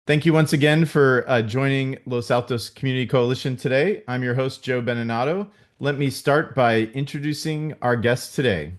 Thank you once again for joining Los Altos Community Coalition today. I'm your host, Joe Beninado. Let me start by introducing our guest today.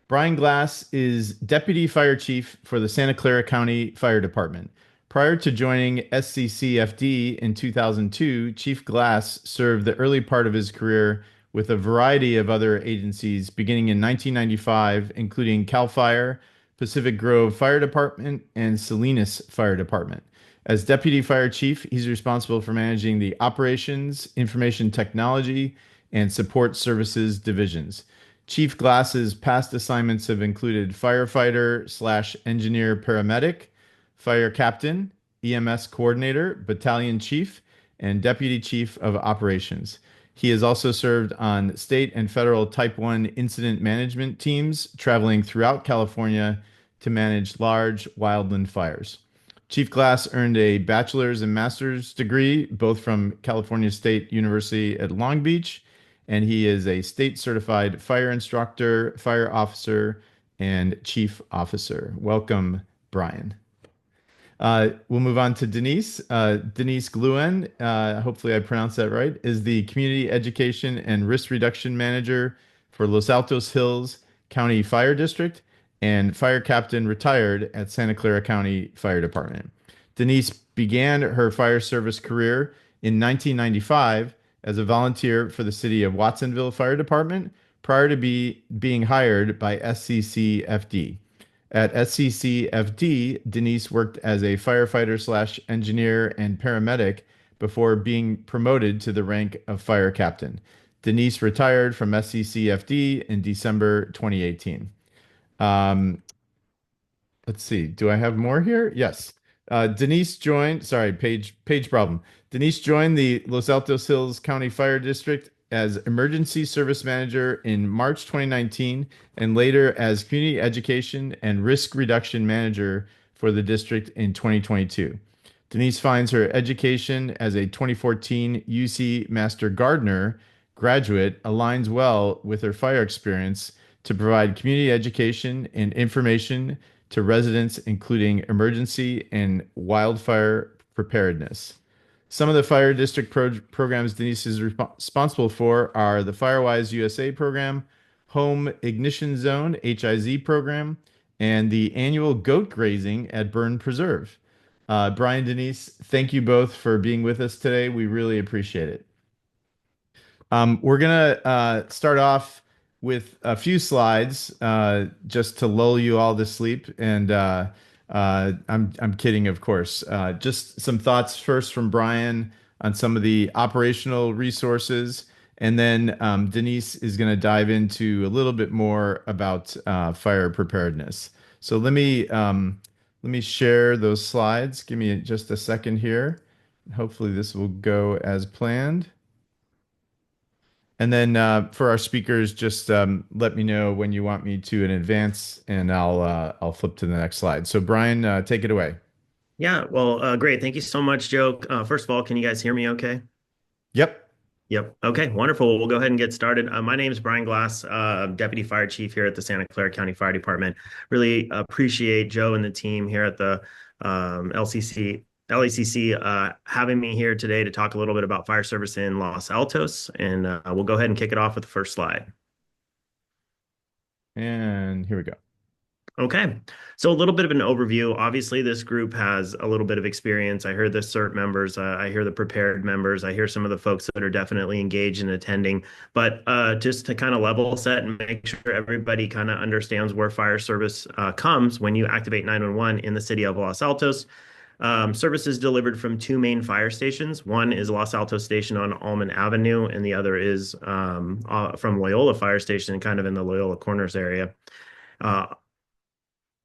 Brian Glass is Deputy Fire Chief for the Santa Clara County Fire Department. Prior to joining SCCFD in 2002, Chief Glass served the early part of his career with a variety of other agencies, beginning in 1995, including CAL FIRE, Pacific Grove Fire Department, and Salinas Fire Department. As Deputy Fire Chief, he's responsible for managing the Operations, Information Technology, and Support Services divisions. Chief Glass's past assignments have included firefighter slash engineer paramedic, fire captain, EMS coordinator, battalion chief, and deputy chief of operations. He has also served on state and federal Type 1 incident management teams, traveling throughout California to manage large wildland fires. Chief Glass earned a bachelor's and master's degree, both from California State University at Long Beach, and he is a state certified fire instructor, fire officer, and chief officer. Welcome, Brian. We'll move on to Denise. Denise Gluhan, hopefully I pronounced that right, is the Community Education and Risk Reduction Manager for Los Altos Hills County Fire District and fire captain retired at Santa Clara County Fire Department. Denise began her fire service career in 1995 as a volunteer for the city of Watsonville Fire Department prior to being hired by SCCFD. At SCCFD, Denise worked as a firefighter slash engineer and paramedic before being promoted to the rank of fire captain. Denise retired from SCCFD in December 2018. Um, let's see. Do I have more here? Yes. Denise joined, sorry, page problem. Denise joined the Los Altos Hills County Fire District as Emergency Service Manager in March 2019 and later as Community Education and Risk Reduction Manager for the district in 2022. Denise finds her education as a 2014 UC Master Gardener graduate aligns well with her fire experience to provide community education and information to residents, including emergency and wildfire preparedness. Some of the fire district programs Denise is responsible for are the Firewise USA program, Home Ignition Zone HIZ program, and the annual goat grazing at Burn Preserve. Brian, Denise, thank you both for being with us today. We really appreciate it. We're gonna start off with a few slides just to lull you all to sleep, and I'm kidding, of course. Just some thoughts first from Brian on some of the operational resources, and then Denise is going to dive into a little bit more about fire preparedness. So let me share those slides. Give me just a second here. Hopefully this will go as planned. And then for our speakers, just let me know when you want me to in advance, and I'll flip to the next slide. So Brian, take it away. Yeah, well, great. Thank you so much, Joe. First of all, can you guys hear me okay? Yep. Yep. Okay, wonderful. We'll go ahead and get started. My name is Brian Glass, Deputy Fire Chief here at the Santa Clara County Fire Department. Really appreciate Joe and the team here at the LACC having me here today to talk a little bit about fire service in Los Altos. And we'll go ahead and kick it off with the first slide. And here we go. Okay, so a little bit of an overview. Obviously, this group has a little bit of experience. I heard the CERT members, I hear the prepared members, I hear some of the folks that are definitely engaged in attending. But just to kind of level set and make sure everybody kind of understands where fire service comes when you activate 911 in the city of Los Altos. Service is delivered from two main fire stations. One is Los Altos Station on Almond Avenue, and the other is from Loyola Fire Station, kind of in the Loyola Corners area.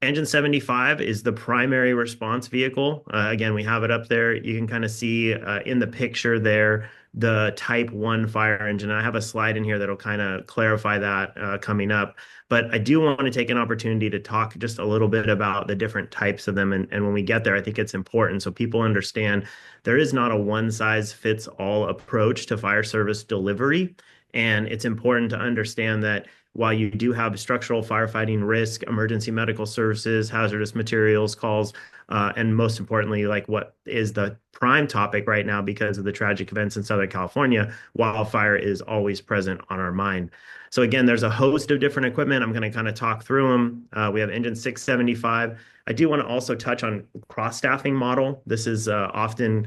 Engine 75 is the primary response vehicle. Again, we have it up there. You can kind of see in the picture there the Type 1 fire engine. I have a slide in here that'll kind of clarify that coming up. But I do want to take an opportunity to talk just a little bit about the different types of them. And when we get there, I think it's important so people understand there is not a one-size-fits-all approach to fire service delivery. And it's important to understand that while you do have structural firefighting risk, emergency medical services, hazardous materials calls, and most importantly, like what is the prime topic right now because of the tragic events in Southern California, wildfire is always present on our mind. So again, there's a host of different equipment. I'm going to kind of talk through them. We have engine 675. I do want to also touch on cross-staffing model. This is often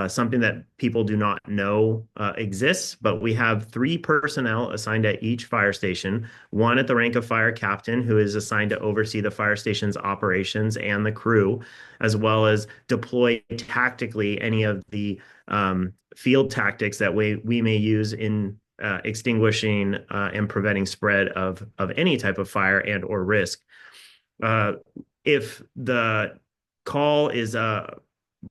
something that people do not know exists, but we have 3 personnel assigned at each fire station, one at the rank of fire captain, who is assigned to oversee the fire station's operations and the crew, as well as deploy tactically any of the field tactics that we may use in extinguishing and preventing spread of any type of fire and or risk. If the call is a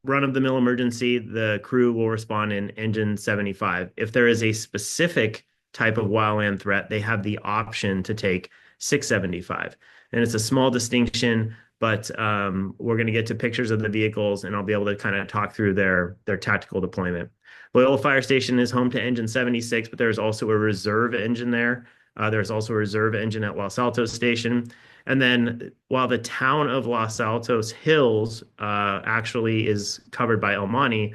run-of-the-mill emergency, the crew will respond in engine 75. If there is a specific type of wildland threat, they have the option to take 675. And it's a small distinction, but we're going to get to pictures of the vehicles, and I'll be able to kind of talk through their tactical deployment. Loyola Fire Station is home to engine 76, but there's also a reserve engine there. There's also a reserve engine at Los Altos Station. And then while the town of Los Altos Hills actually is covered by El Monte,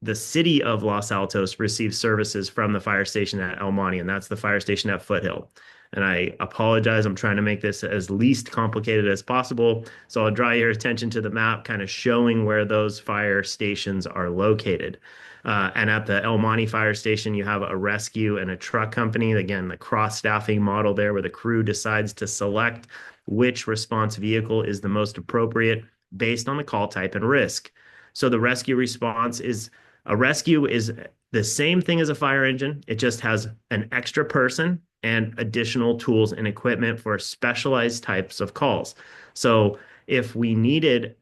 the city of Los Altos receives services from the fire station at El Monte, and that's the fire station at Foothill. And I apologize, I'm trying to make this as least complicated as possible. So I'll draw your attention to the map, kind of showing where those fire stations are located. And at the El Monte Fire Station, you have a rescue and a truck company. Again, the cross-staffing model there where the crew decides to select which response vehicle is the most appropriate based on the call type and risk. So the rescue response is a rescue is the same thing as a fire engine. It just has an extra person and additional tools and equipment for specialized types of calls. So if we needed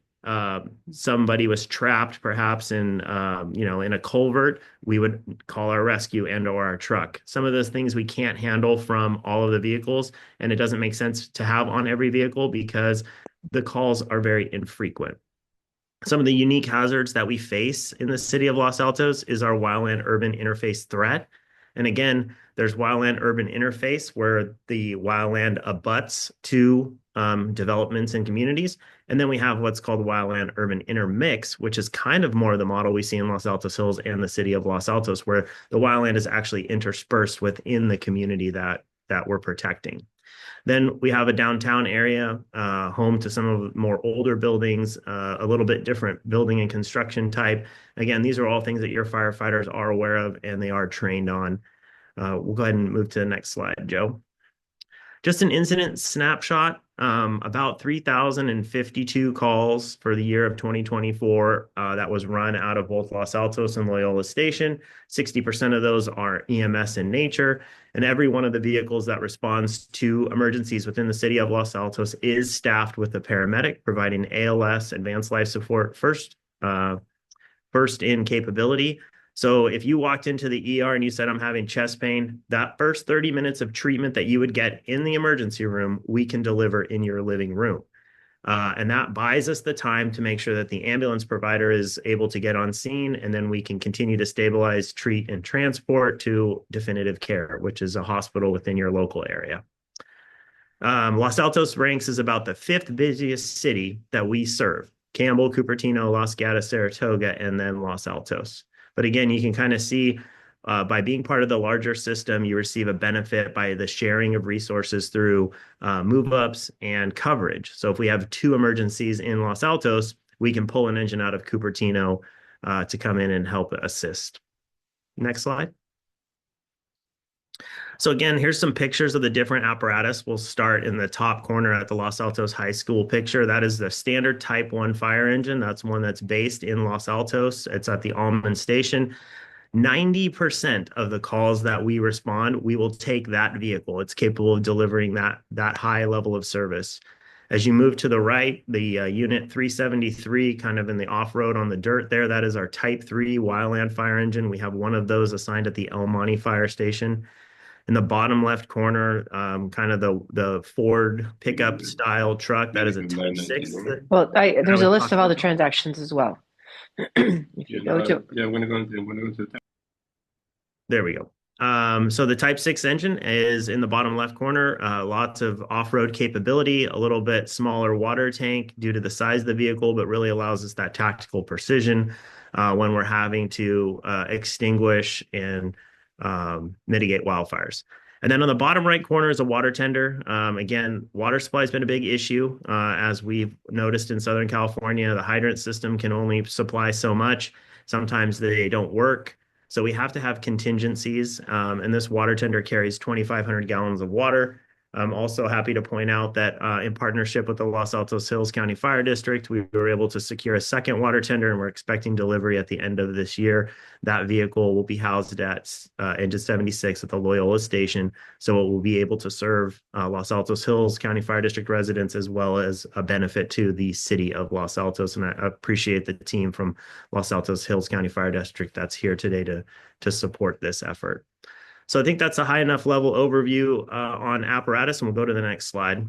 somebody was trapped perhaps in in a culvert, we would call our rescue and or our truck. Some of those things we can't handle from all of the vehicles, and it doesn't make sense to have on every vehicle because the calls are very infrequent. Some of the unique hazards that we face in the city of Los Altos is our wildland urban interface threat. And again, there's wildland urban interface where the wildland abuts to developments and communities. And then we have what's called wildland urban intermix, which is kind of more the model we see in Los Altos Hills and the city of Los Altos, where the wildland is actually interspersed within the community that we're protecting. Then we have a downtown area, home to some of the more older buildings, a little bit different building and construction type. Again, these are all things that your firefighters are aware of and they are trained on. We'll go ahead and move to the next slide, Joe. Just an incident snapshot, about 3,052 calls for the year of 2024 that was run out of both Los Altos and Loyola Station. 60% of those are EMS in nature, and every one of the vehicles that responds to emergencies within the city of Los Altos is staffed with a paramedic providing ALS, advanced life support, first in capability. So if you walked into the ER and you said, I'm having chest pain, that first 30 minutes of treatment that you would get in the emergency room, we can deliver in your living room. And that buys us the time to make sure that the ambulance provider is able to get on scene, and then we can continue to stabilize, treat, and transport to definitive care, which is a hospital within your local area. Los Altos ranks as about the 5th busiest city that we serve. Campbell, Cupertino, Los Gatos, Saratoga, and then Los Altos. But again, you can kind of see by being part of the larger system, you receive a benefit by the sharing of resources through move-ups and coverage. So if we have 2 emergencies in Los Altos, we can pull an engine out of Cupertino to come in and help assist. Next slide. So again, here's some pictures of the different apparatus. We'll start in the top corner at the Los Altos High School picture. That is the standard Type 1 fire engine. That's one that's based in Los Altos. It's at the Almond Station. 90% of the calls that we respond, we will take that vehicle. It's capable of delivering that high level of service. As you move to the right, the unit 373, kind of in the off-road on the dirt there, that is our Type 3 wildland fire engine. We have one of those assigned at the El Monte Fire Station. In the bottom left corner, kind of the Ford pickup style truck, that is a Type 6. Well, there's a list of all the transactions as well. If you go to there we go. So the Type 6 engine is in the bottom left corner, lots of off-road capability, a little bit smaller water tank due to the size of the vehicle, but really allows us that tactical precision when we're having to extinguish and mitigate wildfires. And then on the bottom right corner is a water tender. Again, water supply has been a big issue. As we've noticed in Southern California, the hydrant system can only supply so much. Sometimes they don't work. So we have to have contingencies, and this water tender carries 2,500 gallons of water. I'm also happy to point out that in partnership with the Los Altos Hills County Fire District, we were able to secure a second water tender, and we're expecting delivery at the end of this year. That vehicle will be housed at Engine 76 at the Loyola Station, so it will be able to serve Los Altos Hills County Fire District residents as well as a benefit to the city of Los Altos. And I appreciate the team from Los Altos Hills County Fire District that's here today to support this effort. So I think that's a high enough level overview on apparatus, and we'll go to the next slide.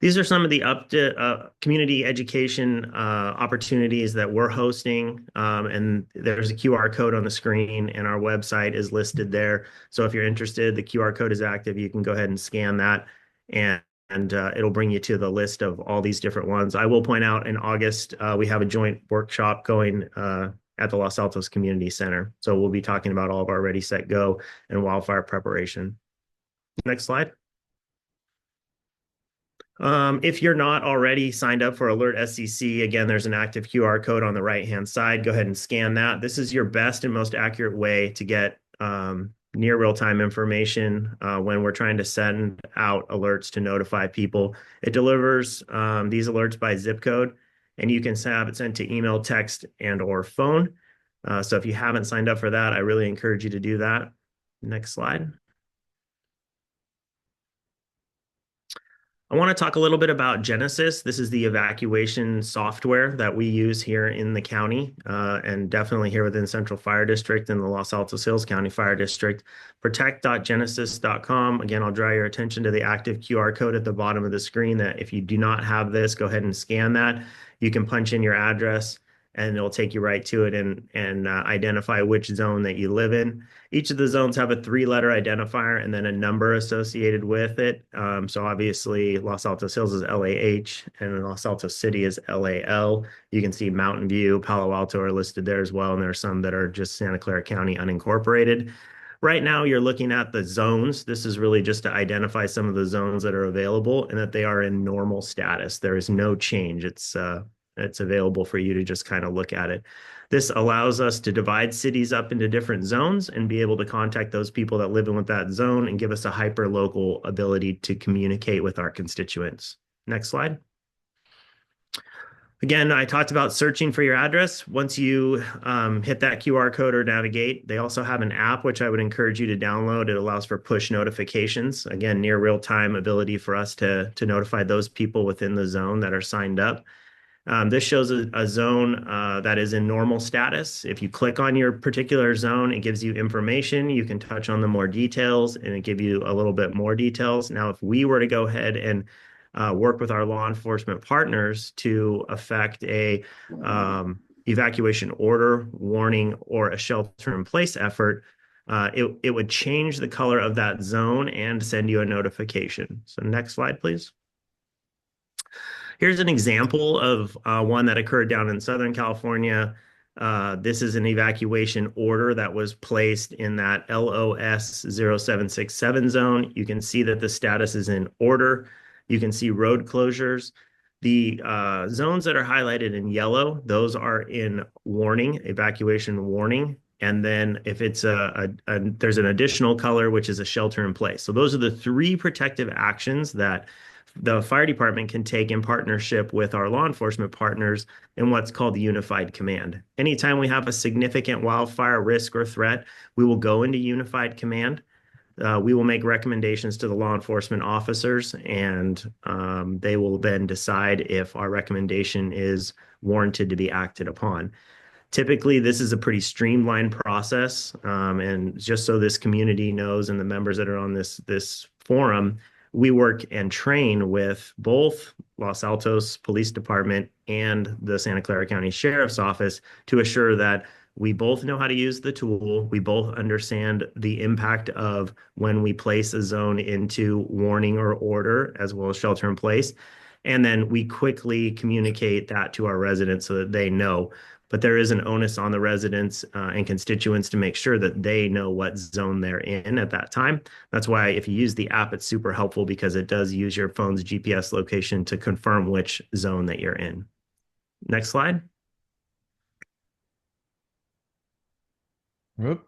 These are some of the community education opportunities that we're hosting, and there's a QR code on the screen, and our website is listed there. So if you're interested, the QR code is active. You can go ahead and scan that, and it'll bring you to the list of all these different ones. I will point out in August, we have a joint workshop going at the Los Altos Community Center. So we'll be talking about all of our Ready, Set, Go and wildfire preparation. Next slide. If you're not already signed up for Alert SCC, again, there's an active QR code on the right-hand side. Go ahead and scan that. This is your best and most accurate way to get near real-time information when we're trying to send out alerts to notify people. It delivers these alerts by zip code, and you can have it sent to email, text, and or phone. So if you haven't signed up for that, I really encourage you to do that. Next slide. I want to talk a little bit about Genesis. This is the evacuation software that we use here in the county, and definitely here within Central Fire District and the Los Altos Hills County Fire District. Protect.genesis.com. Again, I'll draw your attention to the active QR code at the bottom of the screen that if you do not have this, go ahead and scan that. You can punch in your address and it'll take you right to it and identify which zone that you live in. Each of the zones have a 3-letter identifier and then a number associated with it. So obviously Los Altos Hills is LAH and Los Altos City is LAL. You can see Mountain View, Palo Alto are listed there as well. And there are some that are just Santa Clara County unincorporated. Right now, you're looking at the zones. This is really just to identify some of the zones that are available and that they are in normal status. There is no change. It's available for you to just kind of look at it. This allows us to divide cities up into different zones and be able to contact those people that live in with that zone and give us a hyper-local ability to communicate with our constituents. Next slide. Again, I talked about searching for your address. Once you hit that QR code or navigate, they also have an app, which I would encourage you to download. It allows for push notifications. Again, near real-time ability for us to notify those people within the zone that are signed up. This shows a zone that is in normal status. If you click on your particular zone, it gives you information. You can touch on the more details and it gives you a little bit more details. Now, if we were to go ahead and work with our law enforcement partners to affect a evacuation order, warning, or a shelter-in-place effort, it would change the color of that zone and send you a notification. So next slide, please. Here's an example of one that occurred down in Southern California. This is an evacuation order that was placed in that LOS 0767 zone. You can see that the status is in order. You can see road closures. The zones that are highlighted in yellow, those are in warning, evacuation warning. And then if it's there's an additional color, which is a shelter in place. So those are the 3 protective actions that the fire department can take in partnership with our law enforcement partners in what's called the unified command. Anytime we have a significant wildfire risk or threat, we will go into unified command. We will make recommendations to the law enforcement officers, and they will then decide if our recommendation is warranted to be acted upon. Typically, this is a pretty streamlined process, and just so this community knows and the members that are on this forum, we work and train with both Los Altos Police Department and the Santa Clara County Sheriff's Office to assure that We both know how to use the tool. We both understand the impact of when we place a zone into warning or order, as well as shelter in place. And then we quickly communicate that to our residents so that they know. But there is an onus on the residents and constituents to make sure that they know what zone they're in at that time. That's why if you use the app, it's super helpful because it does use your phone's GPS location to confirm which zone that you're in. Next slide. Whoop.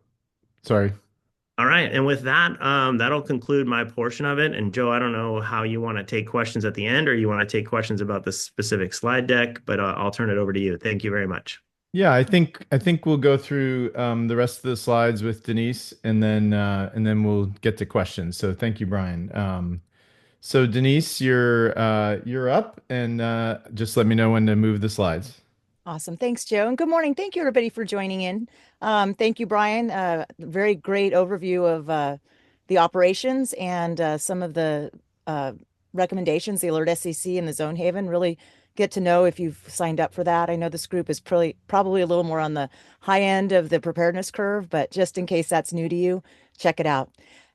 Sorry. All right. And with that, that'll conclude my portion of it. And Joe, I don't know how you want to take questions at the end or you want to take questions about the specific slide deck, but I'll turn it over to you. Thank you very much. Yeah, I think we'll go through the rest of the slides with Denise, and then we'll get to questions. So thank you, Brian. So Denise, you're up, and just let me know when to move the slides. Awesome. Thanks, Joe. And good morning. Thank you, everybody, for joining in. Thank you, Brian. Very great overview of the operations and some of the recommendations, the Alert SCC and the Zone Haven. Really get to know if you've signed up for that. I know this group is probably a little more on the high end of the preparedness curve, but just in case that's new to you, check it out.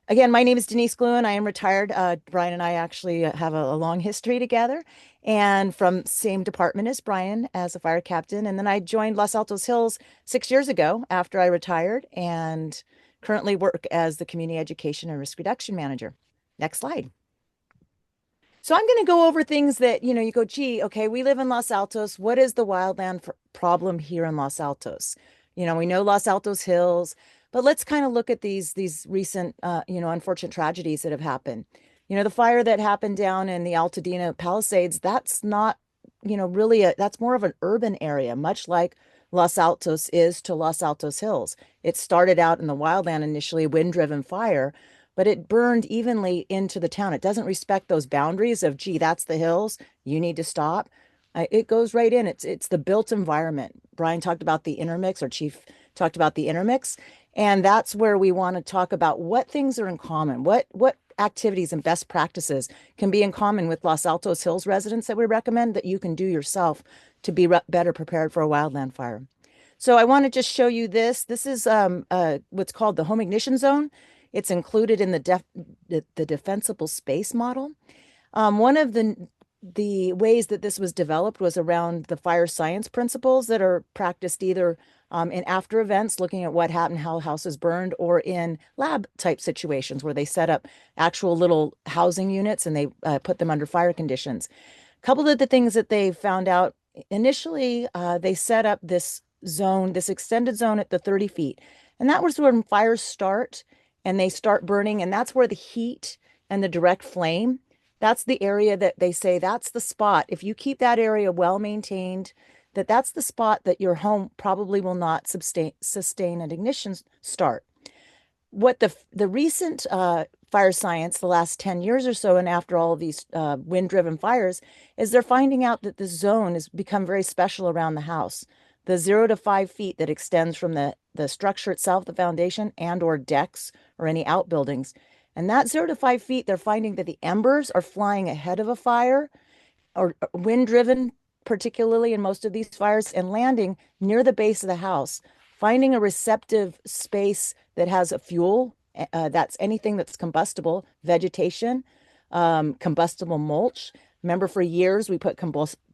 Again, my name is Denise Gluhan. I am retired. Brian and I actually have a long history together, and from same department as Brian as a fire captain. And then I joined Los Altos Hills 6 years ago after I retired, and currently work as the community education and risk reduction manager. Next slide. So I'm going to go over things that, you go, gee, okay, we live in Los Altos. What is the wildland problem here in Los Altos? We know Los Altos Hills, but let's kind of look at these recent, unfortunate tragedies that have happened. The fire that happened down in the Altadena Palisades, that's not, really that's more of an urban area, much like Los Altos is to Los Altos Hills. It started out in the wildland initially, wind-driven fire, but it burned evenly into the town. It doesn't respect those boundaries of, gee, that's the hills, you need to stop. It goes right in. It's the built environment. Brian talked about the intermix, or Chief talked about the intermix, and that's where we want to talk about what things are in common, what activities and best practices can be in common with Los Altos Hills residents that we recommend that you can do yourself to be better prepared for a wildland fire. So I want to just show you this. This is what's called the home ignition zone. It's included in the defensible space model. One of the ways that this was developed was around the fire science principles that are practiced either in after events, looking at what happened, how houses burned, or in lab type situations where they set up actual little housing units and they put them under fire conditions. A couple of the things that they found out initially, they set up this zone, this extended zone at the 30 feet. And that was when fires start and they start burning. And that's where the heat and the direct flame, that's the area that they say that's the spot. If you keep that area well maintained, that's the spot that your home probably will not sustain an ignition start. What the recent fire science, the last 10 years or so, and after all of these wind-driven fires, is they're finding out that the zone has become very special around the house. The 0 to 5 feet that extends from the structure itself, the foundation, and or decks or any outbuildings. And that 0 to 5 feet, they're finding that the embers are flying ahead of a fire, or wind-driven, particularly in most of these fires, and landing near the base of the house, finding a receptive space that has a fuel, that's anything that's combustible, vegetation, combustible mulch. Remember, for years, we put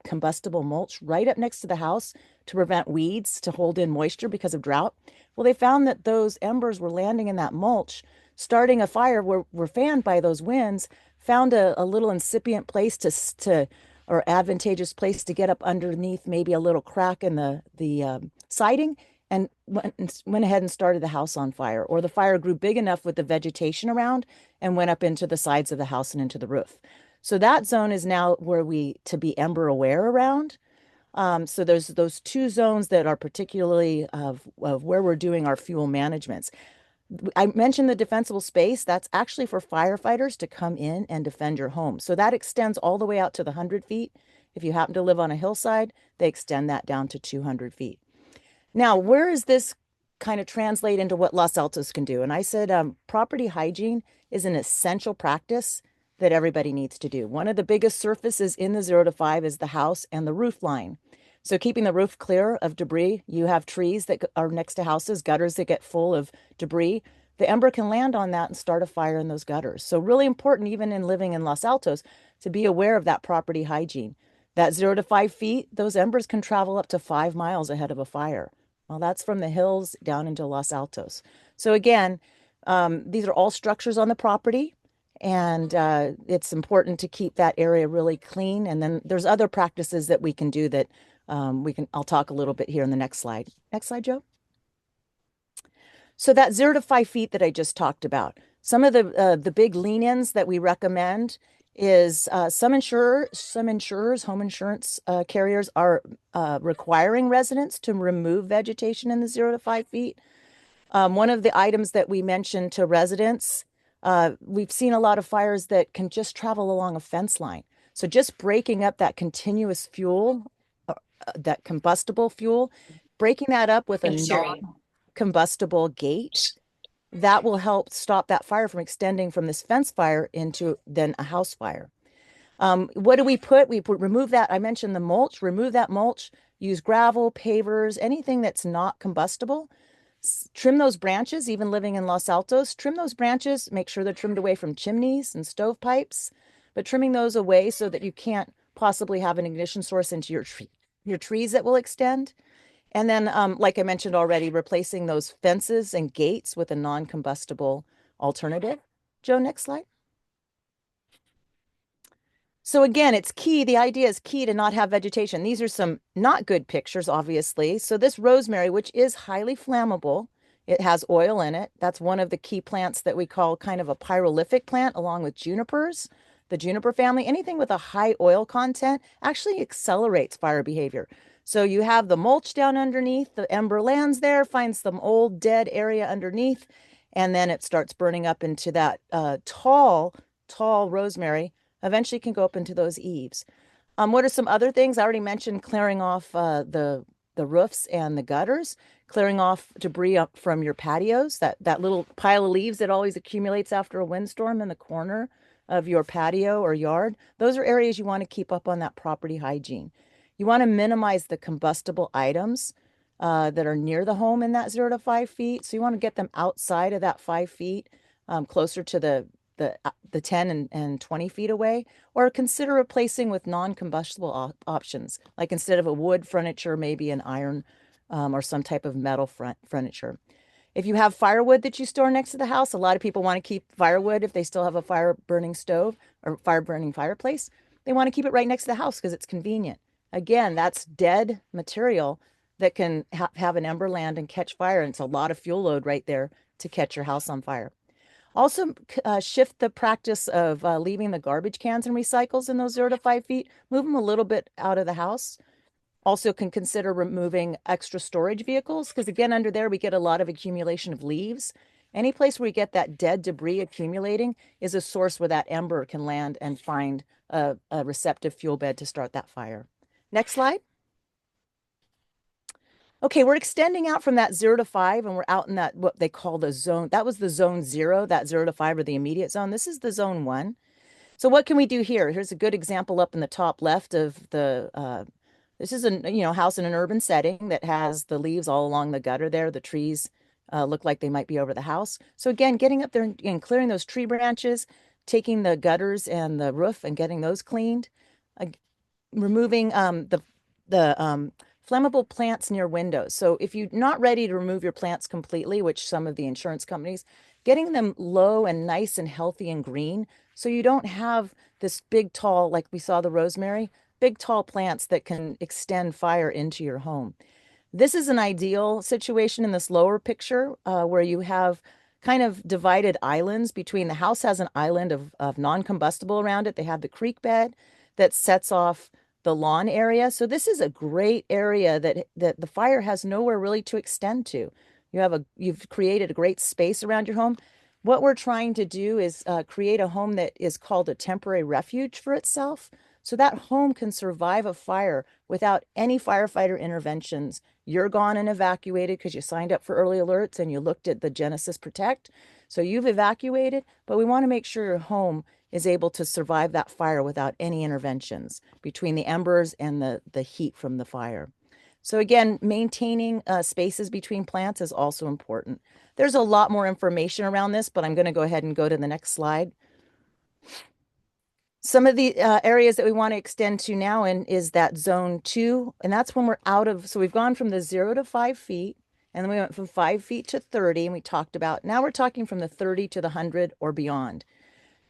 combustible mulch right up next to the house to prevent weeds, to hold in moisture because of drought. Well, they found that those embers were landing in that mulch, starting a fire, were fanned by those winds, found a little incipient place or advantageous place to get up underneath maybe a little crack in the siding, and went ahead and started the house on fire. Or the fire grew big enough with the vegetation around and went up into the sides of the house and into the roof. So that zone is now where to be ember aware around. So there's those two zones that are particularly of where we're doing our fuel managements. I mentioned the defensible space. That's actually for firefighters to come in and defend your home. So that extends all the way out to the 100 feet. If you happen to live on a hillside, they extend that down to 200 feet. Now, where does this kind of translate into what Los Altos can do? And I said property hygiene is an essential practice that everybody needs to do. One of the biggest surfaces in the 0 to 5 is the house and the roof line. So keeping the roof clear of debris, you have trees that are next to houses, gutters that get full of debris. The ember can land on that and start a fire in those gutters. So really important, even in living in Los Altos, to be aware of that property hygiene. That 0 to 5 feet, those embers can travel up to 5 miles ahead of a fire. Well, that's from the hills down into Los Altos. So again, these are all structures on the property, and it's important to keep that area really clean. And then there's other practices that we can do that I'll talk a little bit here in the next slide. Next slide, Joe. So that 0 to 5 feet that I just talked about, some of the big lean-ins that we recommend is some insurers, home insurance carriers are requiring residents to remove vegetation in the 0 to 5 feet. One of the items that we mentioned to residents, we've seen a lot of fires that can just travel along a fence line. So just breaking up that continuous fuel, that combustible fuel, breaking that up with a non-combustible gate, that will help stop that fire from extending from this fence fire into then a house fire. What do we put? Remove that. I mentioned the mulch, remove that mulch, use gravel, pavers, anything that's not combustible. Trim those branches, even living in Los Altos, trim those branches, make sure they're trimmed away from chimneys and stovepipes, but trimming those away so that you can't possibly have an ignition source into your trees that will extend. And then, like I mentioned already, replacing those fences and gates with a non-combustible alternative. Joe, next slide. So again, it's key. The idea is key to not have vegetation. These are some not good pictures, obviously. So this rosemary, which is highly flammable, it has oil in it. That's one of the key plants that we call kind of a pyrolytic plant, along with junipers. The juniper family, anything with a high oil content actually accelerates fire behavior. So you have the mulch down underneath, the ember lands there, finds some old dead area underneath, and then it starts burning up into that tall rosemary. Eventually can go up into those eaves. What are some other things? I already mentioned clearing off the roofs and the gutters, clearing off debris up from your patios, that little pile of leaves that always accumulates after a windstorm in the corner of your patio or yard. Those are areas you want to keep up on that property hygiene. You want to minimize the combustible items that are near the home in that 0 to 5 feet. So you want to get them outside of that 5 feet, closer to the 10 and 20 feet away, or consider replacing with non-combustible options, like instead of a wood furniture, maybe an iron or some type of metal furniture. If you have firewood that you store next to the house, a lot of people want to keep firewood if they still have a fire burning stove or fire burning fireplace. They want to keep it right next to the house because it's convenient. Again, that's dead material that can have an ember land and catch fire. And it's a lot of fuel load right there to catch your house on fire. Also, shift the practice of leaving the garbage cans and recycles in those 0 to 5 feet. Move them a little bit out of the house. Also can consider removing extra storage vehicles, because again, under there, we get a lot of accumulation of leaves. Any place where we get that dead debris accumulating is a source where that ember can land and find a receptive fuel bed to start that fire. Next slide. Okay, we're extending out from that 0 to 5, and we're out in that, what they call the zone. That was the zone 0, that 0 to 5 or the immediate zone. This is the zone 1. So what can we do here? Here's a good example up in the top left of the, this is a house in an urban setting that has the leaves all along the gutter there. The trees look like they might be over the house. So again, getting up there and clearing those tree branches, taking the gutters and the roof and getting those cleaned, removing the flammable plants near windows. So if you're not ready to remove your plants completely, which some of the insurance companies, getting them low and nice and healthy and green, so you don't have this big, tall, like we saw the rosemary, big, tall plants that can extend fire into your home. This is an ideal situation in this lower picture where you have kind of divided islands between the house has an island of non-combustible around it. They have the creek bed that sets off the lawn area. So this is a great area that the fire has nowhere really to extend to. You've created a great space around your home. What we're trying to do is create a home that is called a temporary refuge for itself. So that home can survive a fire without any firefighter interventions. You're gone and evacuated because you signed up for early alerts and you looked at the Genesis Protect. So you've evacuated, but we want to make sure your home is able to survive that fire without any interventions between the embers and the heat from the fire. So again, maintaining spaces between plants is also important. There's a lot more information around this, but I'm going to go ahead and go to the next slide. Some of the areas that we want to extend to now is that zone 2, and that's when we're out of, so we've gone from the 0 to 5 feet, and then we went from 5 feet to 30, and we talked about, now we're talking from the 30 to the 100 or beyond.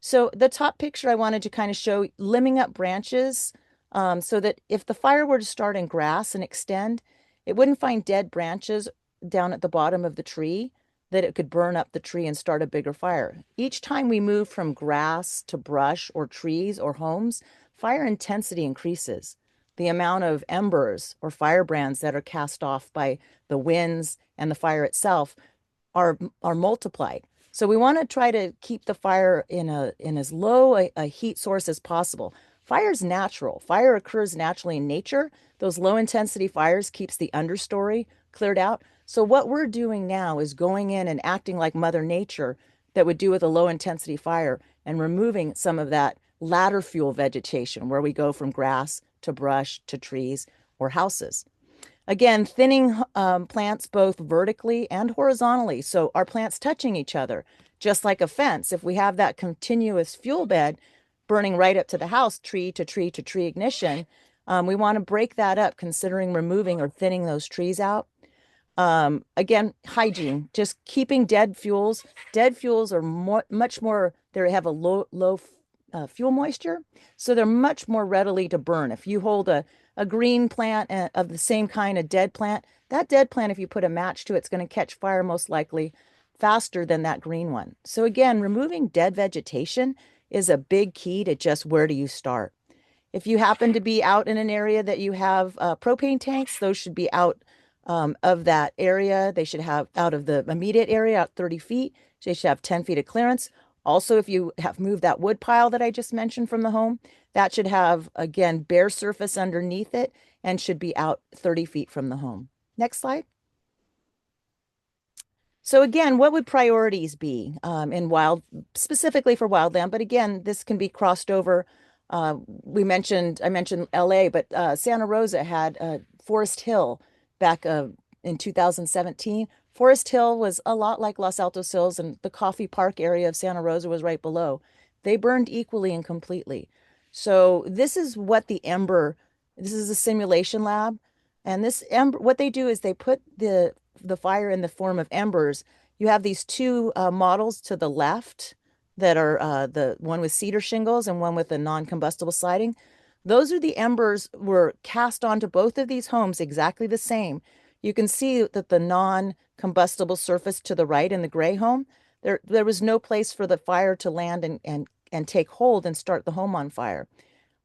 So the top picture I wanted to kind of show limbing up branches so that if the fire were to start in grass and extend, it wouldn't find dead branches down at the bottom of the tree, that it could burn up the tree and start a bigger fire. Each time we move from grass to brush or trees or homes, fire intensity increases. The amount of embers or firebrands that are cast off by the winds and the fire itself are multiplied. So we want to try to keep the fire in as low a heat source as possible. Fire is natural. Fire occurs naturally in nature. Those low intensity fires keeps the understory cleared out. So what we're doing now is going in and acting like Mother Nature that would do with a low intensity fire and removing some of that ladder fuel vegetation where we go from grass to brush to trees or houses. Again, thinning plants both vertically and horizontally. So our plants touching each other, just like a fence. If we have that continuous fuel bed burning right up to the house, tree to tree to tree ignition, we want to break that up, considering removing or thinning those trees out. Again, hygiene, just keeping dead fuels. Dead fuels are much more, they have a low fuel moisture, so they're much more readily to burn. If you hold a green plant of the same kind, a dead plant, that dead plant, if you put a match to it, it's going to catch fire most likely faster than that green one. So again, removing dead vegetation is a big key to just where do you start. If you happen to be out in an area that you have propane tanks, those should be out of that area. They should have out of the immediate area, out 30 feet. They should have 10 feet of clearance. Also, if you have moved that wood pile that I just mentioned from the home, that should have, again, bare surface underneath it and should be out 30 feet from the home. Next slide. So again, what would priorities be specifically for wildland? But again, this can be crossed over. I mentioned LA, but Santa Rosa had Forest Hill back in 2017. Forest Hill was a lot like Los Altos Hills, and the Coffee Park area of Santa Rosa was right below. They burned equally and completely. So this is what this is a simulation lab. And this ember, what they do is they put the fire in the form of embers. You have these two models to the left that are the one with cedar shingles and one with a non-combustible siding. Those are the embers were cast onto both of these homes exactly the same. You can see that the non-combustible surface to the right in the gray home, there was no place for the fire to land and take hold and start the home on fire.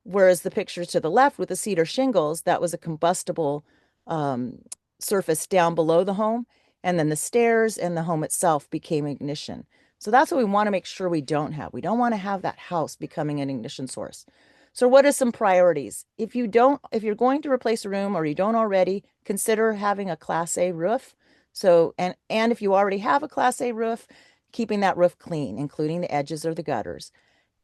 Whereas the picture to the left with the cedar shingles, that was a combustible surface down below the home. And then the stairs and the home itself became ignition. So that's what we want to make sure we don't have. We don't want to have that house becoming an ignition source. So what are some priorities? If you're going to replace a room or you don't already, consider having a Class A roof. So, and if you already have a Class A roof, keeping that roof clean, including the edges or the gutters.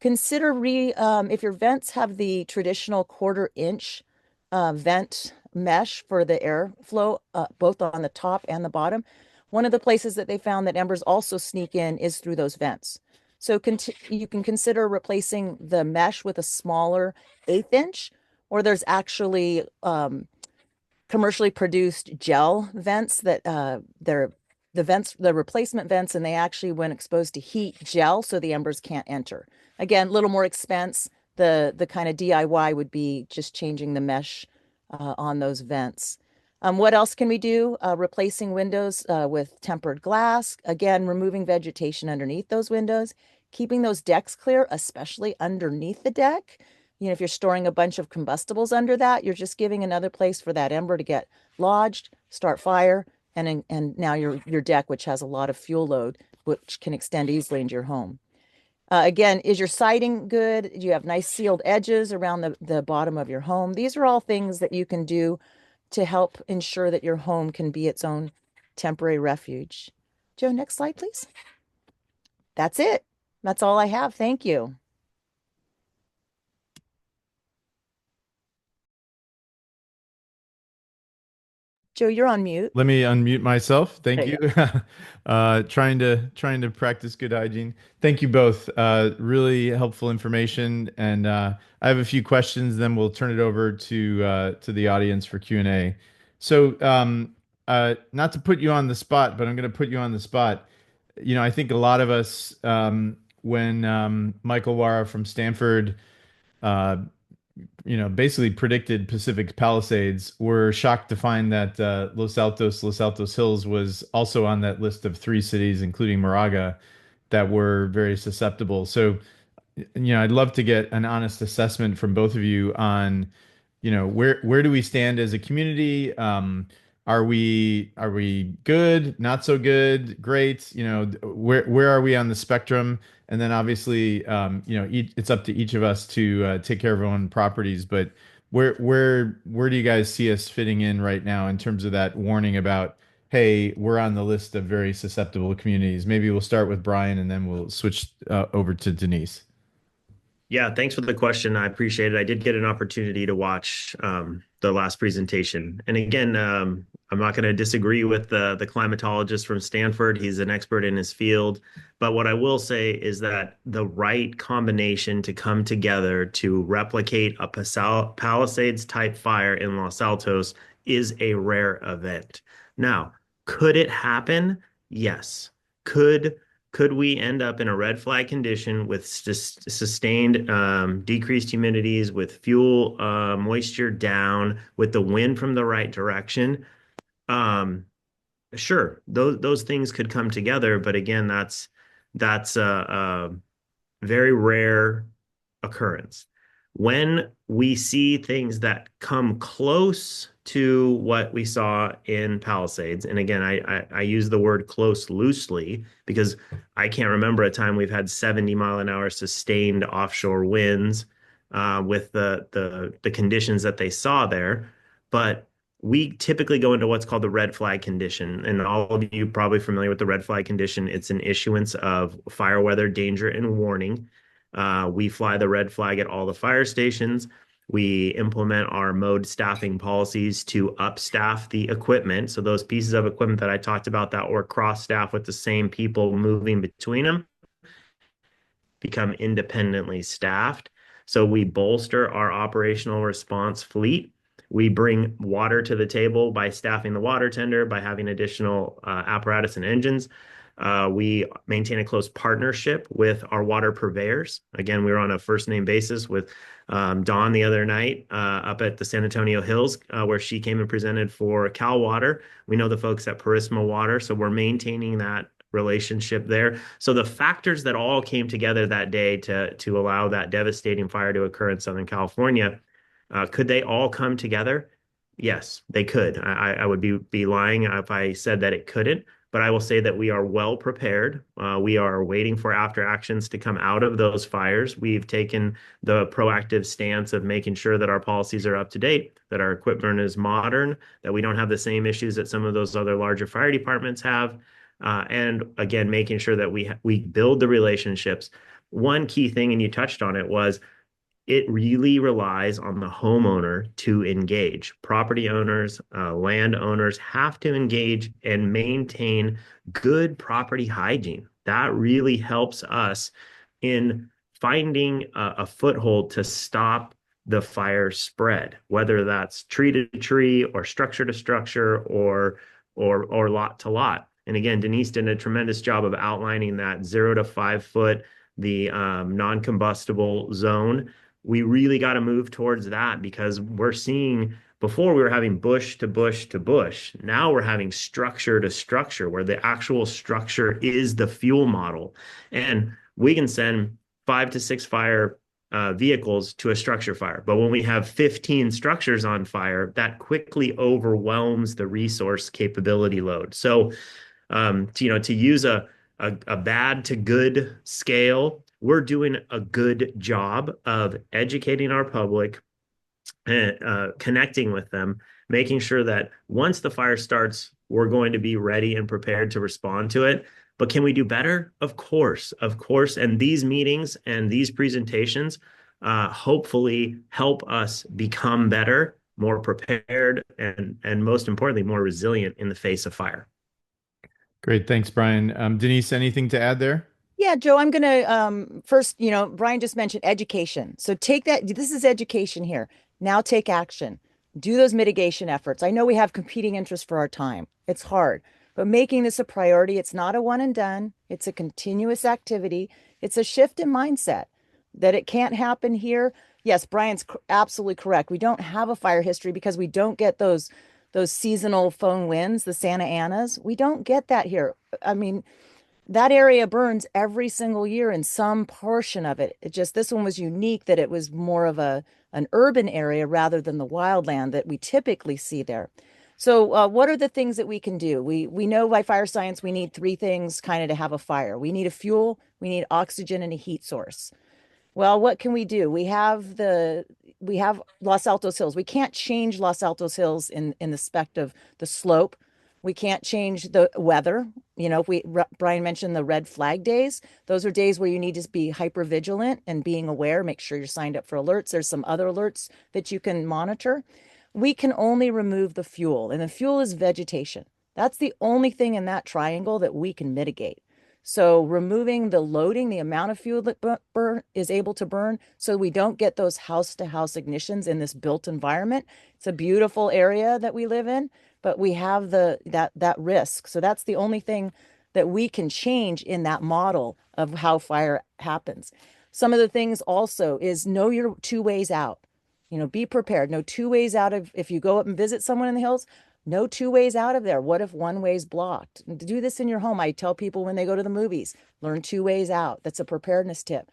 Consider if your vents have the traditional 1/4 inch vent mesh for the airflow, both on the top and the bottom. One of the places that they found that embers also sneak in is through those vents. So you can consider replacing the mesh with a smaller 1/8 inch, or there's actually commercially produced gel vents that the replacement vents, and they actually, when exposed to heat, gel so the embers can't enter. Again, a little more expense. The kind of DIY would be just changing the mesh on those vents. What else can we do? Replacing windows with tempered glass. Again, removing vegetation underneath those windows, keeping those decks clear, especially underneath the deck. You know, if you're storing a bunch of combustibles under that, you're just giving another place for that ember to get lodged, start fire, and now your deck, which has a lot of fuel load, which can extend easily into your home. Again, is your siding good? Do you have nice sealed edges around the bottom of your home? These are all things that you can do to help ensure that your home can be its own temporary refuge. Joe, next slide, please. That's it. That's all I have. Thank you. Joe, you're on mute. Let me unmute myself. Thank There you. you Trying to practice good hygiene. Thank you both. Really helpful information. And I have a few questions. Then we'll turn it over to the audience for Q&A. So, not to put you on the spot, but I'm going to put you on the spot. You know, I think a lot of us, when Michael Wara from Stanford uh, basically predicted Pacific Palisades, were shocked to find that Los Altos Hills was also on that list of 3 cities, including Moraga, that were very susceptible. So, I'd love to get an honest assessment from both of you on, where do we stand as a community? Are we good, not so good, great? Where are we on the spectrum? And then obviously, it's up to each of us to take care of our own properties. But where do you guys see us fitting in right now in terms of that warning about, hey, we're on the list of very susceptible communities? Maybe we'll start with Brian and then we'll switch over to Denise. Yeah, thanks for the question. I appreciate it. I did get an opportunity to watch the last presentation. And again, I'm not going to disagree with the climatologist from Stanford. He's an expert in his field. But what I will say is that the right combination to come together to replicate a Palisades type fire in Los Altos is a rare event. Now, could it happen? Yes. Could we end up in a red flag condition with sustained decreased humidities, with fuel moisture down, with the wind from the right direction? Sure, those things could come together, but again, that's a very rare occurrence. When we see things that come close to what we saw in Palisades, and again, I use the word close loosely because I can't remember a time we've had 70-mile-an-hour sustained offshore winds with the conditions that they saw there. But we typically go into what's called the red flag condition. And all of you probably familiar with the red flag condition. It's an issuance of fire weather danger and warning. We fly the red flag at all the fire stations. We implement our mode staffing policies to upstaff the equipment. So those pieces of equipment that I talked about that were cross-staffed with the same people moving between them become independently staffed. So we bolster our operational response fleet. We bring water to the table by staffing the water tender, by having additional apparatus and engines. We maintain a close partnership with our water purveyors. Again, we were on a first name basis with Dawn the other night up at the San Antonio Hills, where she came and presented for Cal Water. We know the folks at Purisma Water, so we're maintaining that relationship there. So the factors that all came together that day to allow that devastating fire to occur in Southern California, could they all come together? Yes, they could. I would be lying if I said that it couldn't. But I will say that we are well prepared. We are waiting for after actions to come out of those fires. We've taken the proactive stance of making sure that our policies are up to date, that our equipment is modern, that we don't have the same issues that some of those other larger fire departments have. And again, making sure that we build the relationships. One key thing, and you touched on it, was it really relies on the homeowner to engage. Property owners, landowners have to engage and maintain good property hygiene. That really helps us in finding a foothold to stop the fire spread, whether that's tree to tree or structure to structure or lot to lot. And again, Denise did a tremendous job of outlining that 0 to 5 foot, the non-combustible zone. We really got to move towards that because we're seeing, before we were having bush to bush to bush. Now we're having structure to structure where the actual structure is the fuel model. And we can send 5 to 6 fire vehicles to a structure fire. But when we have 15 structures on fire, that quickly overwhelms the resource capability load. So, to use a bad to good scale, we're doing a good job of educating our public, connecting with them, making sure that once the fire starts, we're going to be ready and prepared to respond to it. But can we do better? Of course, of course. And these meetings and these presentations hopefully help us become better more prepared, and most importantly, more resilient in the face of fire. Great. Thanks, Brian. Denise, anything to add there? Yeah, Joe, I'm going to first, Brian just mentioned education. So take that. This is education here. Now take action. Do those mitigation efforts. I know we have competing interests for our time. It's hard, but making this a priority, it's not a one and done. It's a continuous activity. It's a shift in mindset that it can't happen here. Yes, Brian's absolutely correct. We don't have a fire history because we don't get those seasonal phone winds, the Santa Anas. We don't get that here. I mean, that area burns every single year in some portion of it. It just, this one was unique that it was more of an urban area rather than the wildland that we typically see there. So what are the things that we can do? We know by fire science we need three things kind of to have a fire. We need a fuel, we need oxygen, and a heat source. Well, what can we do? We have Los Altos Hills. We can't change Los Altos Hills in the spect of the slope. We can't change the weather. If Brian mentioned the red flag days, those are days where you need to be hyper vigilant and being aware, make sure you're signed up for alerts. There's some other alerts that you can monitor. We can only remove the fuel, and the fuel is vegetation. That's the only thing in that triangle that we can mitigate. So removing the loading, the amount of fuel that is able to burn, so we don't get those house-to-house ignitions in this built environment. It's a beautiful area that we live in, but we have that risk. So that's the only thing that we can change in that model of how fire happens. Some of the things also is know your two ways out. Be prepared. Know two ways out of, if you go up and visit someone in the hills, no two ways out of there. What if one way's blocked? Do this in your home. I tell people when they go to the movies, learn two ways out. That's a preparedness tip.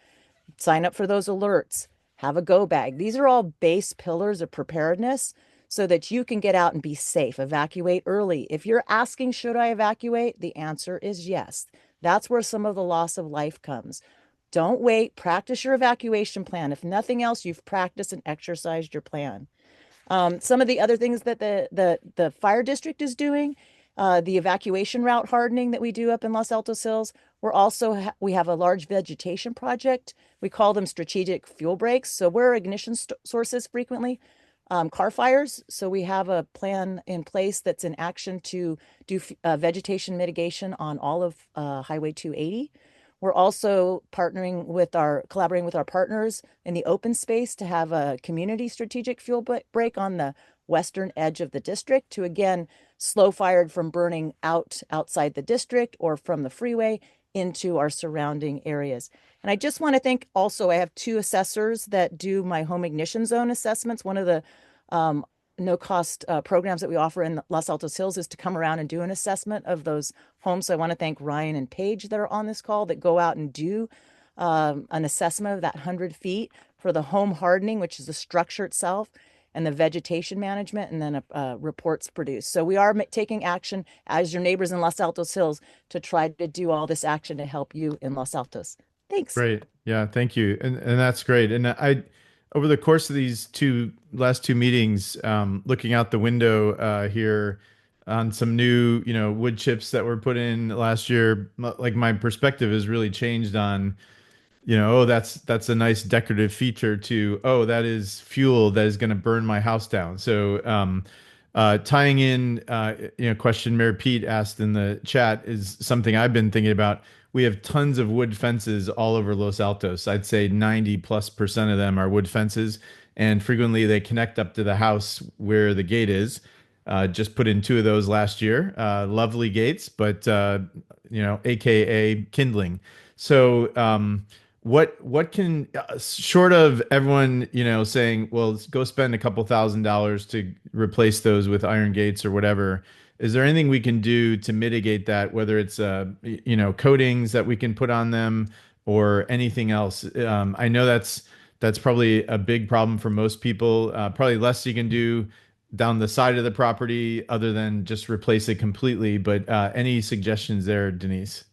Sign up for those alerts. Have a go bag. These are all base pillars of preparedness so that you can get out and be safe. Evacuate early. If you're asking, should I evacuate? The answer is yes. That's where some of the loss of life comes. Don't wait. Practice your evacuation plan. If nothing else, you've practiced and exercised your plan. Some of the other things that the fire district is doing, the evacuation route hardening that we do up in Los Altos Hills. We have a large vegetation project. We call them strategic fuel breaks. So where ignition sources frequently, car fires. So we have a plan in place that's in action to do vegetation mitigation on all of Highway 280. We're also collaborating with our partners in the open space to have a community strategic fuel break on the western edge of the district to, again, slow fired from burning outside the district or from the freeway into our surrounding areas. And I just want to thank also, I have two assessors that do my home ignition zone assessments. One of the no-cost programs that we offer in Los Altos Hills is to come around and do an assessment of those homes. So I want to thank Ryan and Paige that are on this call that go out and do an assessment of that 100 feet for the home hardening, which is the structure itself, and the vegetation management, and then reports produced. So we are taking action as your neighbors in Los Altos Hills to try to do all this action to help you in Los Altos. Thanks. Great. Yeah, thank you. And that's great. And over the course of these last two meetings, looking out the window here on some new, wood chips that were put in last year, like my perspective has really changed on, oh, that's a nice decorative feature to, oh, that is fuel that is going to burn my house down. So tying in, question Mayor Pete asked in the chat is something I've been thinking about. We have tons of wood fences all over Los Altos. I'd say 90+% of them are wood fences, and frequently they connect up to the house where the gate is. Just put in two of those last year. Lovely gates, but AKA kindling. So what can, short of everyone saying, well, go spend a couple $1,000s to replace those with iron gates or whatever, is there anything we can do to mitigate that, whether it's coatings that we can put on them or anything else? I know that's probably a big problem for most people. Probably less you can do down the side of the property other than just replace it completely. But any suggestions there, Denise?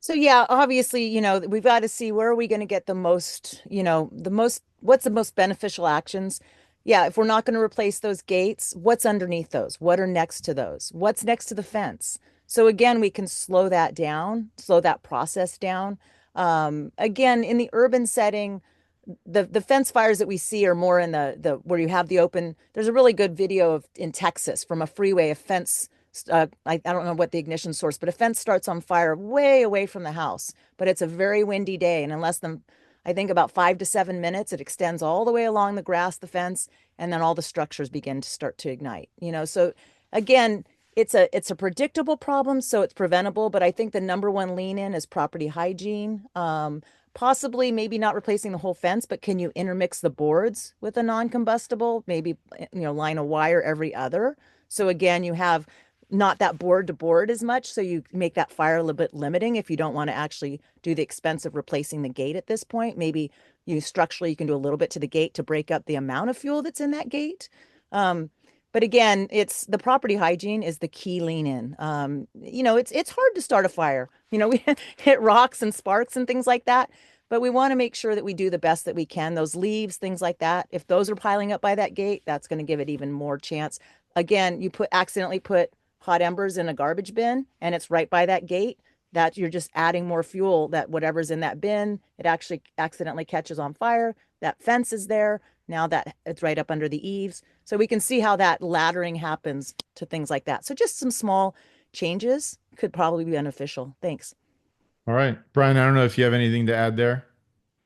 So yeah, obviously, we've got to see where are we going to get the most, what's the most beneficial actions? Yeah, if we're not going to replace those gates, what's underneath those? What are next to those? What's next to the fence? So again, we can slow that process down. Again, in the urban setting, the fence fires that we see are more in the where you have the open. There's a really good video of in Texas from a freeway, a fence. I don't know what the ignition source, but a fence starts on fire way away from the house. But it's a very windy day, and in less than, I think, about 5 to 7 minutes, it extends all the way along the grass, the fence, and then all the structures begin to start to ignite. So again, it's a predictable problem, so it's preventable. But I think the number one lean in is property hygiene. Possibly maybe not replacing the whole fence, but can you intermix the boards with a non-combustible? Maybe, line a wire every other. So again, you have not that board to board as much. So you make that fire a little bit limiting if you don't want to actually do the expense of replacing the gate at this point. Maybe structurally, you can do a little bit to the gate to break up the amount of fuel that's in that gate. But again, it's the property hygiene is the key lean in. It's hard to start a fire. We hit rocks and sparks and things like that, but we want to make sure that we do the best that we can. Those leaves, things like that, if those are piling up by that gate, that's going to give it even more chance. Again, you accidentally put hot embers in a garbage bin and it's right by that gate, that you're just adding more fuel, that whatever's in that bin, it actually accidentally catches on fire. That fence is there. Now that it's right up under the eaves. So we can see how that laddering happens to things like that. So just some small changes could probably be beneficial. Thanks. All right, Brian, I don't know if you have anything to add there.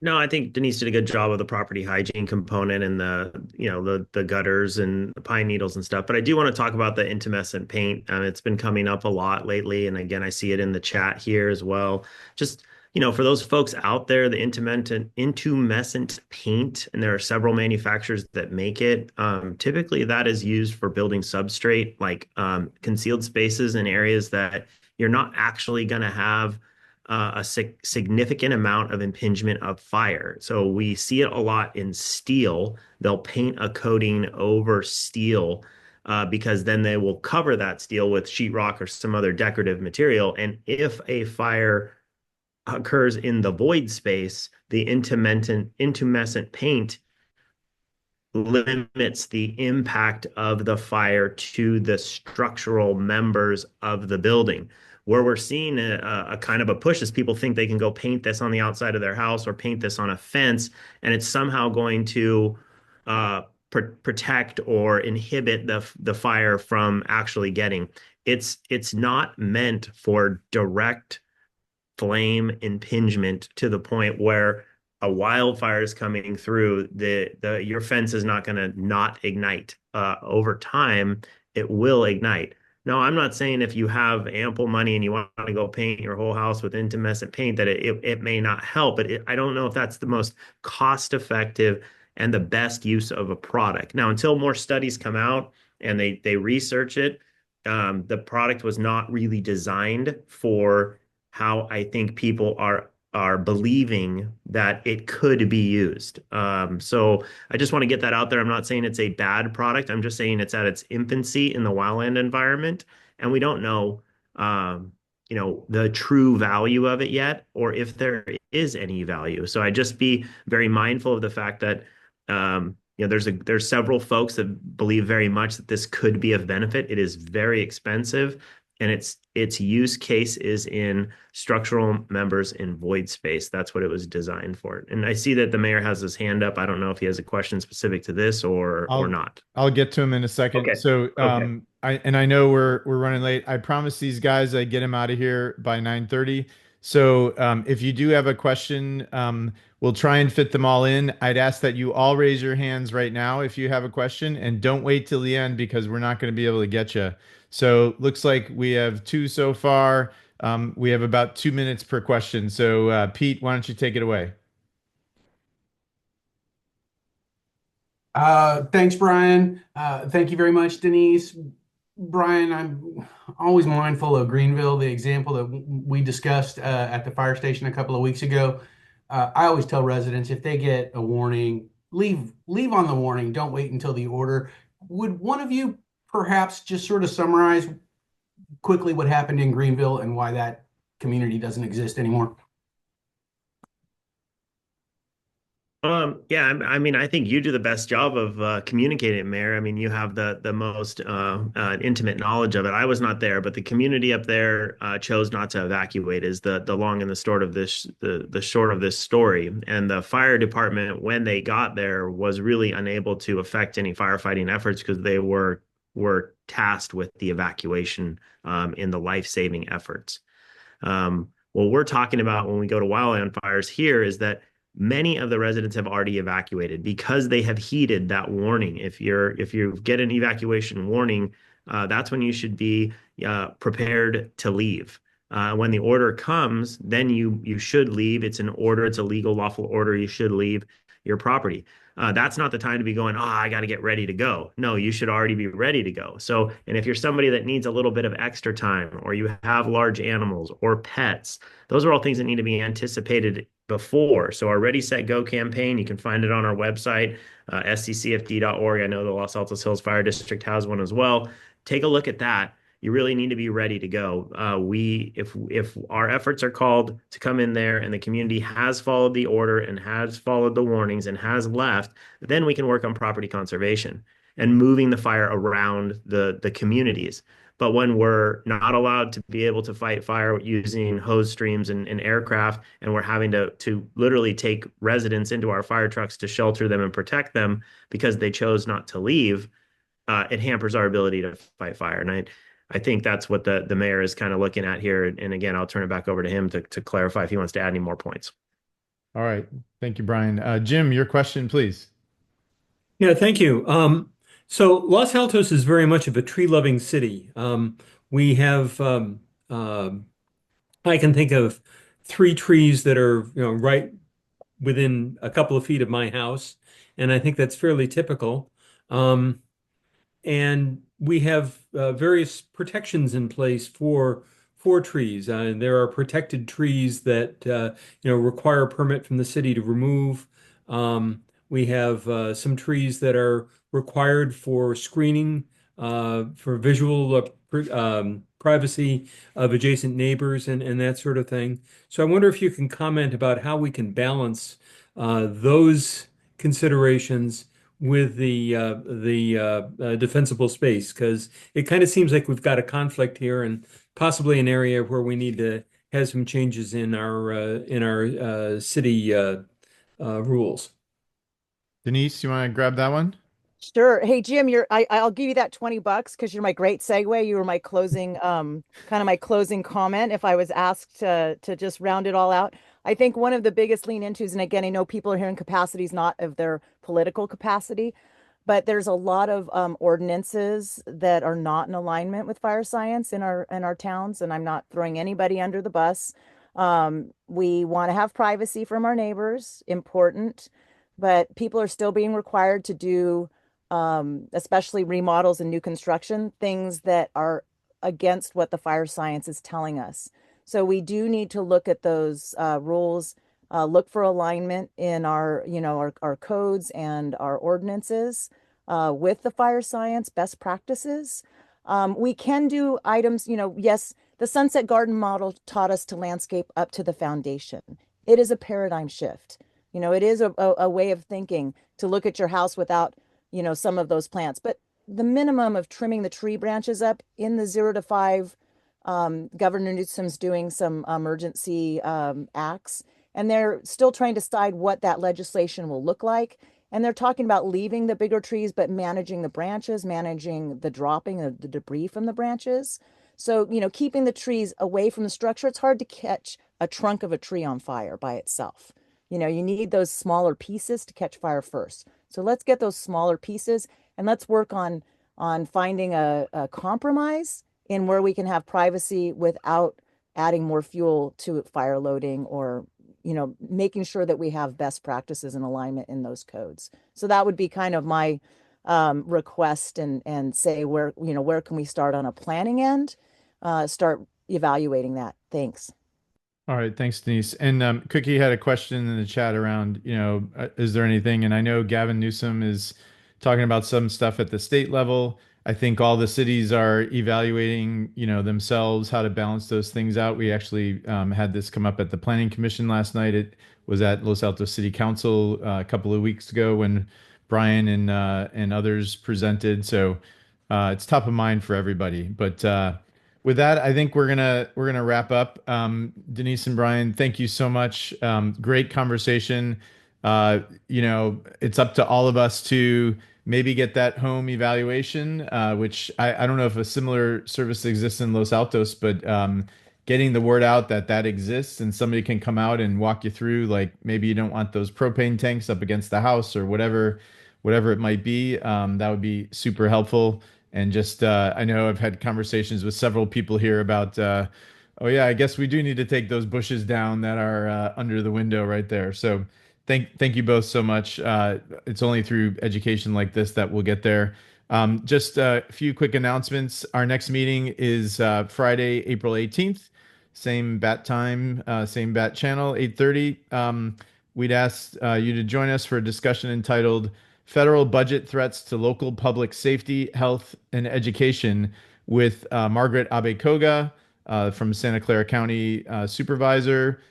No, I think Denise did a good job of the property hygiene component and the gutters and the pine needles and stuff. But I do want to talk about the intumescent paint. It's been coming up a lot lately, and again, I see it in the chat here as well. Just for those folks out there, the intumescent paint, and there are several manufacturers that make it. Typically, that is used for building substrate, like concealed spaces in areas that you're not actually going to have a significant amount of impingement of fire. So we see it a lot in steel. They'll paint a coating over steel because then they will cover that steel with sheetrock or some other decorative material. And if a fire occurs in the void space, the intumescent paint limits the impact of the fire to the structural members of the building. Where we're seeing a kind of a push is people think they can go paint this on the outside of their house or paint this on a fence, and it's somehow going to protect or inhibit the fire from actually getting. It's not meant for direct flame impingement to the point where a wildfire is coming through, your fence is not going to not ignite. Over time, it will ignite. Now, I'm not saying if you have ample money and you want to go paint your whole house with intumescent paint that it may not help, but I don't know if that's the most cost-effective and the best use of a product. Now, until more studies come out and they research it, the product was not really designed for how I think people are believing that it could be used. So I just want to get that out there. I'm not saying it's a bad product. I'm just saying it's at its infancy in the wildland environment, and we don't know, the true value of it yet, or if there is any value. So I just be very mindful of the fact that, there's several folks that believe very much that this could be of benefit. It is very expensive. And its use case is in structural members in void space. That's what it was designed for. And I see that the mayor has his hand up. I don't know if he has a question specific to this or not. I'll get to him in a second. Okay. So Okay. I know we're running late. I promise these guys I get him out of here by 9:30. So if you do have a question, we'll try and fit them all in. I'd ask that you all raise your hands right now if you have a question, and don't wait till the end because we're not going to be able to get you. So looks like we have two so far. We have about 2 minutes per question. So Pete, why don't you take it away? Thanks, Brian. Thank you very much, Denise. Brian, I'm always mindful of Greenville, the example that we discussed at the fire station a couple of weeks ago. I always tell residents if they get a warning, leave on the warning. Don't wait until the order. Would one of you perhaps just sort of summarize quickly what happened in Greenville and why that community doesn't exist anymore? Yeah, I mean, I think you do the best job of communicating, Mayor. I mean, you have the most intimate knowledge of it. I was not there, but the community up there chose not to evacuate. Is the long and the short of this the short of this story. And the fire department, when they got there, was really unable to affect any firefighting efforts because they were tasked with the evacuation in the life-saving efforts. What we're talking about when we go to wildland fires here is that many of the residents have already evacuated because they have heeded that warning. If you get an evacuation warning, that's when you should be prepared to leave. When the order comes, then you should leave. It's an order. It's a legal, lawful order. You should leave your property. That's not the time to be going, oh, I got to get ready to go. No, you should already be ready to go. So, and if you're somebody that needs a little bit of extra time, or you have large animals or pets, those are all things that need to be anticipated before. So our Ready, Set, Go campaign, you can find it on our website, sccfd.org. I know the Los Altos Hills Fire District has one as well. Take a look at that. You really need to be ready to go. If our efforts are called to come in there and the community has followed the order and has followed the warnings and has left, then we can work on property conservation and moving the fire around the communities. But when we're not allowed to be able to fight fire using hose streams and aircraft, and we're having to literally take residents into our fire trucks to shelter them and protect them because they chose not to leave, it hampers our ability to fight fire. And I think that's what the mayor is kind of looking at here. And again, I'll turn it back over to him to clarify if he wants to add any more points. All right. Thank you, Brian. Jim, your question, please. Yeah, thank you. So Los Altos is very much of a tree-loving city. We have, I can think of 3 trees that are, right within a couple of feet of my house, and I think that's fairly typical. And we have various protections in place for trees. There are protected trees that require a permit from the city to remove. We have some trees that are required for screening for visual privacy of adjacent neighbors and that sort of thing. So I wonder if you can comment about how we can balance those considerations with the defensible space, because it kind of seems like we've got a conflict here and possibly an area where we need to have some changes in our city rules. Denise, you want to grab that one? Sure. Hey, Jim, I'll give you that $20 because you're my great segue. You were my closing, kind of my closing comment. If I was asked to just round it all out, I think one of the biggest lean intos, and again, I know people are hearing capacities not of their political capacity, but there's a lot of ordinances that are not in alignment with fire science in our towns, and I'm not throwing anybody under the bus. We want to have privacy from our neighbors, important, but people are still being required to do especially remodels and new construction, things that are against what the fire science is telling us. So we do need to look at those rules, look for alignment in our codes and our ordinances with the fire science best practices. We can do items, yes, the Sunset Garden model taught us to landscape up to the foundation. It is a paradigm shift. It is a way of thinking to look at your house without some of those plants, but the minimum of trimming the tree branches up in the 0 to 5, Governor Newsom's doing some emergency acts, and they're still trying to decide what that legislation will look like. And they're talking about leaving the bigger trees, but managing the branches, managing the dropping of the debris from the branches. So, keeping the trees away from the structure. It's hard to catch a trunk of a tree on fire by itself. You need those smaller pieces to catch fire first. So let's get those smaller pieces and let's work on finding a compromise in where we can have privacy without adding more fuel to fire loading or, making sure that we have best practices and alignment in those codes. So that would be kind of my request and say where can we start on a planning end, start evaluating that. Thanks. All right, thanks, Denise. And Cookie had a question in the chat around, is there anything? And I know Gavin Newsom is talking about some stuff at the state level. I think all the cities are evaluating, themselves, how to balance those things out. We actually had this come up at the Planning Commission last night. It was at Los Altos City Council a couple of weeks ago when Brian and others presented. So it's top of mind for everybody. But with that, I think we're gonna wrap up. Denise and Brian, thank you so much. Great conversation. It's up to all of us to maybe get that home evaluation, which I don't know if a similar service exists in Los Altos, but getting the word out that that exists and somebody can come out and walk you through, like maybe you don't want those propane tanks up against the house or whatever it might be, that would be super helpful. And just, I know I've had conversations with several people here about, oh yeah, I guess we do need to take those bushes down that are under the window right there. So thank you both so much. It's only through education like this that we'll get there. Just a few quick announcements. Our next meeting is Friday, April 18th. Same bat time, same bat channel, 8:30. We'd ask you to join us for a discussion entitled Federal Budget Threats to Local Public Safety, Health, and Education with Margaret Abe-Koga from Santa Clara County Supervisor,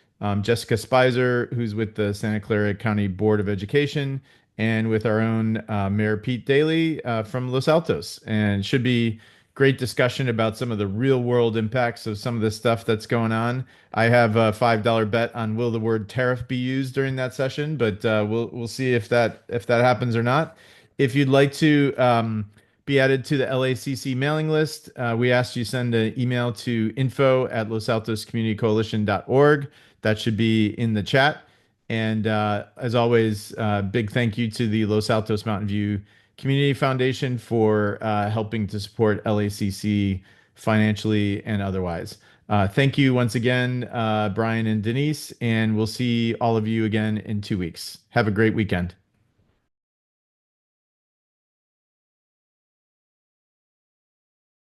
Jessica Spicer, who's with the Santa Clara County Board of Education, and with our own Mayor Pete Daly from Los Altos. And should be great discussion about some of the real world impacts of some of the stuff that's going on. I have a $5 bet on will the word tariff be used during that session, but we'll see if that happens or not. If you'd like to be added to the LACC mailing list, we asked you send an email to info@losaltoscommunitycoalition.org. That should be in the chat. And as always, big thank you to the Los Altos Mountain View Community Foundation for helping to support LACC financially and otherwise. Thank you once again, Brian and Denise, and we'll see all of you again in 2 weeks. Have a great weekend.